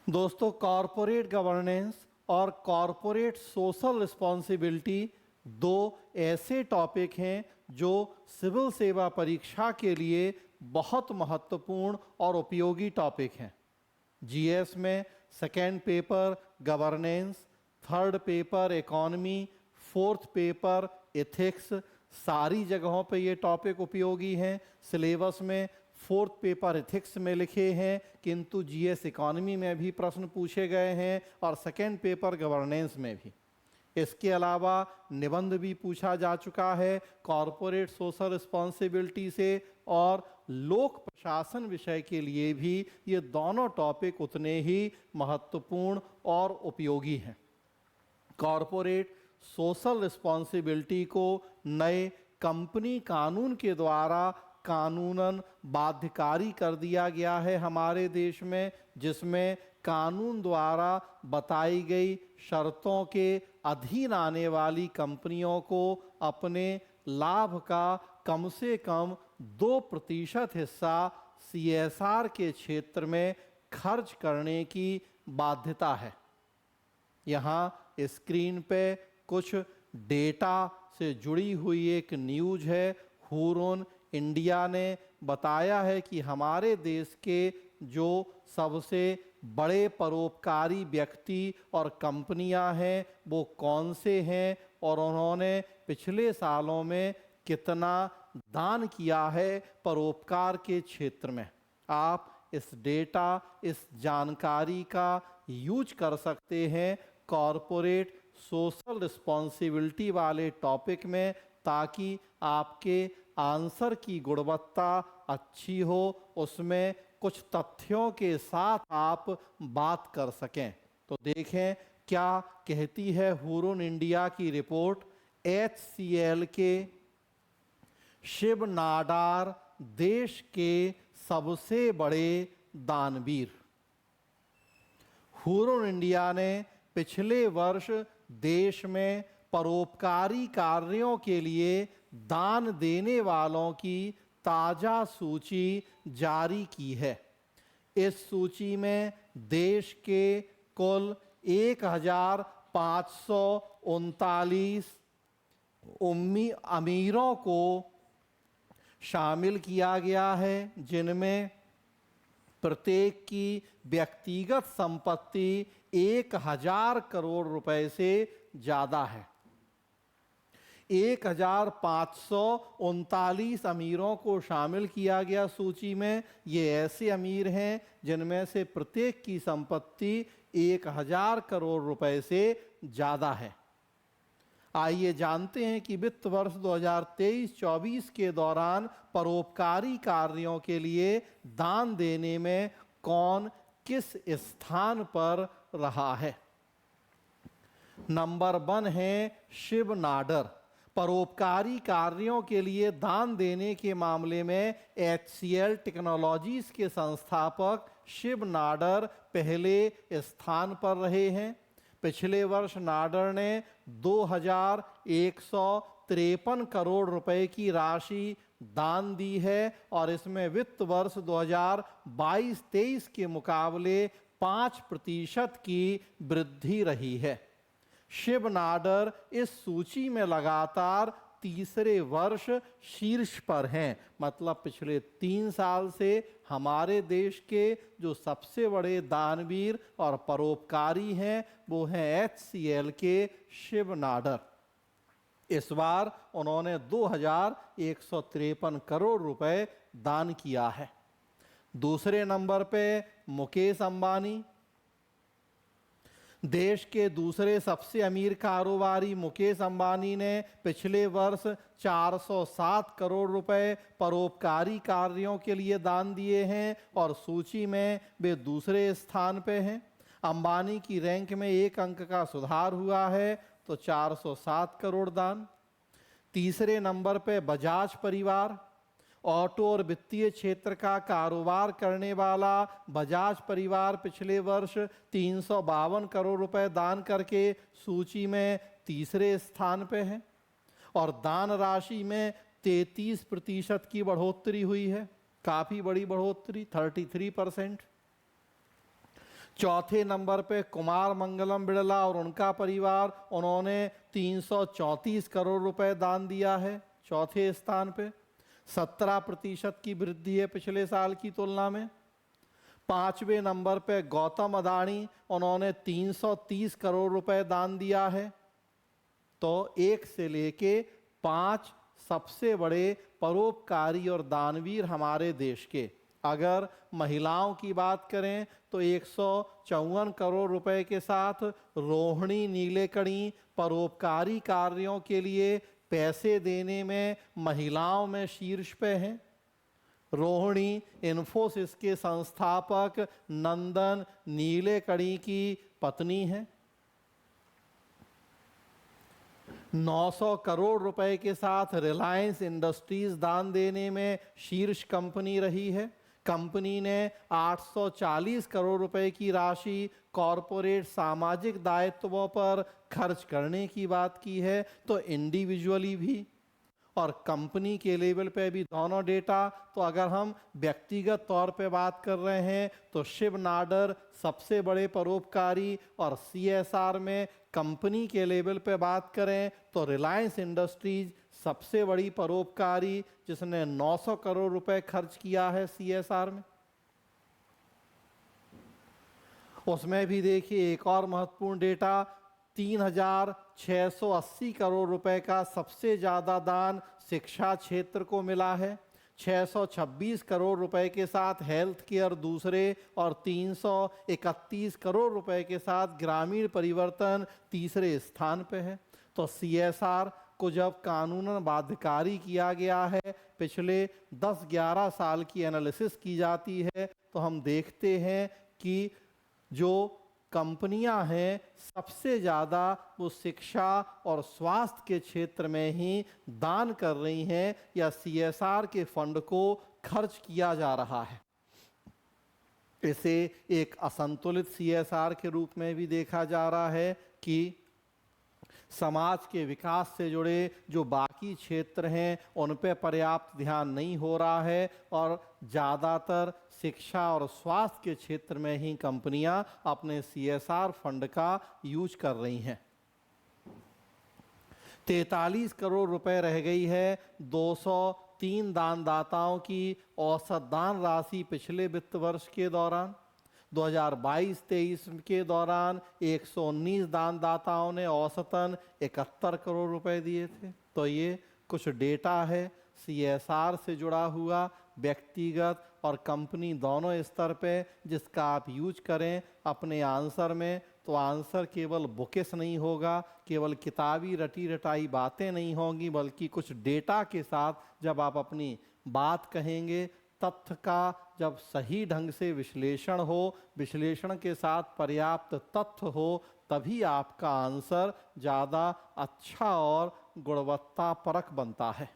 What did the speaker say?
दोस्तों, corporate governance और corporate social responsibility दो ऐसे टॉपिक हैं जो सिविल सेवा परीक्षा के लिए बहुत महत्वपूर्ण और उपयोगी टॉपिक हैं। जीएस में second paper governance, third paper economy, fourth paper ethics, सारी जगहों पे ये टॉपिक उपयोगी हैं। सिलेबस में फोर्थ पेपर एथिक्स में लिखे हैं, किंतु जीएस इकोनॉमी में भी प्रश्न पूछे गए हैं और सेकेंड पेपर गवर्नेंस में भी। इसके अलावा निबंध भी पूछा जा चुका है कॉरपोरेट सोशल रिस्पॉन्सिबिलिटी से, और लोक प्रशासन विषय के लिए भी ये दोनों टॉपिक उतने ही महत्वपूर्ण और उपयोगी हैं। कॉरपोरेट सोशल रिस्पॉन्सिबिलिटी को नए कंपनी कानून के द्वारा कानूनन बाध्यकारी कर दिया गया है हमारे देश में, जिसमें कानून द्वारा बताई गई शर्तों के अधीन आने वाली कंपनियों को अपने लाभ का कम से कम 2% हिस्सा सीएसआर के क्षेत्र में खर्च करने की बाध्यता है। यहाँ स्क्रीन पे कुछ डेटा से जुड़ी हुई एक न्यूज है। हुरोन इंडिया ने बताया है कि हमारे देश के जो सबसे बड़े परोपकारी व्यक्ति और कंपनियां हैं वो कौन से हैं, और उन्होंने पिछले सालों में कितना दान किया है परोपकार के क्षेत्र में। आप इस डेटा, इस जानकारी का यूज कर सकते हैं कॉरपोरेट सोशल रिस्पॉन्सिबिलिटी वाले टॉपिक में, ताकि आपके आंसर की गुणवत्ता अच्छी हो, उसमें कुछ तथ्यों के साथ आप बात कर सकें। तो देखें क्या कहती है हुरोन इंडिया की रिपोर्ट। HCL के शिव नाडार देश के सबसे बड़े दानवीर। हुरोन इंडिया ने पिछले वर्ष देश में परोपकारी कार्यों के लिए दान देने वालों की ताज़ा सूची जारी की है। इस सूची में देश के कुल 1539 अमीरों को शामिल किया गया है, जिनमें प्रत्येक की व्यक्तिगत संपत्ति 1000 करोड़ रुपए से ज़्यादा है। 1539 अमीरों को शामिल किया गया सूची में। ये ऐसे अमीर हैं जिनमें से प्रत्येक की संपत्ति 1000 करोड़ रुपए से ज़्यादा है। आइए जानते हैं कि वित्त वर्ष 2023-24 के दौरान परोपकारी कार्यों के लिए दान देने में कौन किस स्थान पर रहा है। नंबर 1 है शिव नाडर। परोपकारी कार्यों के लिए दान देने के मामले में HCL टेक्नोलॉजीज के संस्थापक शिव नाडर पहले स्थान पर रहे हैं। पिछले वर्ष नाडर ने 2153 करोड़ रुपए की राशि दान दी है, और इसमें वित्त वर्ष 2022-23 के मुकाबले 5% की वृद्धि रही है। शिव नाडर इस सूची में लगातार तीसरे वर्ष शीर्ष पर हैं। मतलब पिछले 3 साल से हमारे देश के जो सबसे बड़े दानवीर और परोपकारी हैं वो हैं HCL के शिव नाडर। इस बार उन्होंने 2153 करोड़ रुपए दान किया है। दूसरे नंबर पे मुकेश अंबानी। देश के दूसरे सबसे अमीर कारोबारी मुकेश अंबानी ने पिछले वर्ष 407 करोड़ रुपए परोपकारी कार्यों के लिए दान दिए हैं, और सूची में वे दूसरे स्थान पे हैं। अंबानी की रैंक में 1 अंक का सुधार हुआ है, तो 407 करोड़ दान। तीसरे नंबर पे बजाज परिवार। ऑटो और वित्तीय क्षेत्र का कारोबार करने वाला बजाज परिवार पिछले वर्ष 352 करोड़ रुपए दान करके सूची में तीसरे स्थान पे है, और दान राशि में 33% की बढ़ोतरी हुई है। काफ़ी बड़ी बढ़ोतरी, 33%। चौथे नंबर पे कुमार मंगलम बिड़ला और उनका परिवार, उन्होंने 334 करोड़ रुपए दान दिया है, चौथे स्थान पे। 17% की वृद्धि है पिछले साल की तुलना में। पांचवें नंबर पे गौतम अदानी, उन्होंने 330 करोड़ रुपए दान दिया है। तो 1 से लेके 5 सबसे बड़े परोपकारी और दानवीर हमारे देश के। अगर महिलाओं की बात करें तो 154 करोड़ रुपए के साथ रोहिणी नीलेकणी परोपकारी कार्यों के लिए पैसे देने में महिलाओं में शीर्ष पे हैं। रोहिणी इन्फोसिस के संस्थापक नंदन नीलेकणी की पत्नी हैं। 900 करोड़ रुपए के साथ रिलायंस इंडस्ट्रीज दान देने में शीर्ष कंपनी रही है। कंपनी ने 840 करोड़ रुपए की राशि कॉरपोरेट सामाजिक दायित्वों पर खर्च करने की बात की है, तो इंडिविजुअली भी और कंपनी के लेवल पे भी दोनों डेटा। तो अगर हम व्यक्तिगत तौर पे बात कर रहे हैं तो शिव नाडर सबसे बड़े परोपकारी, और CSR में कंपनी के लेवल पे बात करें तो रिलायंस इंडस्ट्रीज सबसे बड़ी परोपकारी, जिसने 900 करोड़ रुपए खर्च किया है CSR में। उसमें भी देखिए एक और महत्वपूर्ण डेटा, 3680 करोड़ रुपए का सबसे ज्यादा दान शिक्षा क्षेत्र को मिला है। 626 करोड़ रुपए के साथ हेल्थ केयर दूसरे, और 331 करोड़ रुपए के साथ ग्रामीण परिवर्तन तीसरे स्थान पे है। तो CSR को जब कानूनन बाध्यकारी किया गया है, पिछले 10-11 साल की एनालिसिस की जाती है, तो हम देखते हैं कि जो कंपनियां हैं सबसे ज़्यादा वो शिक्षा और स्वास्थ्य के क्षेत्र में ही दान कर रही हैं या CSR के फंड को खर्च किया जा रहा है। इसे एक असंतुलित CSR के रूप में भी देखा जा रहा है कि समाज के विकास से जुड़े जो बाकी क्षेत्र हैं उन पे पर्याप्त ध्यान नहीं हो रहा है, और ज़्यादातर शिक्षा और स्वास्थ्य के क्षेत्र में ही कंपनियां अपने CSR फंड का यूज कर रही हैं। 43 करोड़ रुपए रह गई है 203 दानदाताओं की औसत दान राशि पिछले वित्त वर्ष के दौरान। 2022-23 के दौरान 119 दानदाताओं ने औसतन 71 करोड़ रुपए दिए थे। तो ये कुछ डेटा है CSR से जुड़ा हुआ, व्यक्तिगत और कंपनी दोनों स्तर पे, जिसका आप यूज करें अपने आंसर में। तो आंसर केवल बुकिस नहीं होगा, केवल किताबी रटी रटाई बातें नहीं होंगी, बल्कि कुछ डेटा के साथ जब आप अपनी बात कहेंगे, तथ्य का जब सही ढंग से विश्लेषण हो, विश्लेषण के साथ पर्याप्त तथ्य हो, तभी आपका आंसर ज़्यादा अच्छा और गुणवत्तापरक बनता है।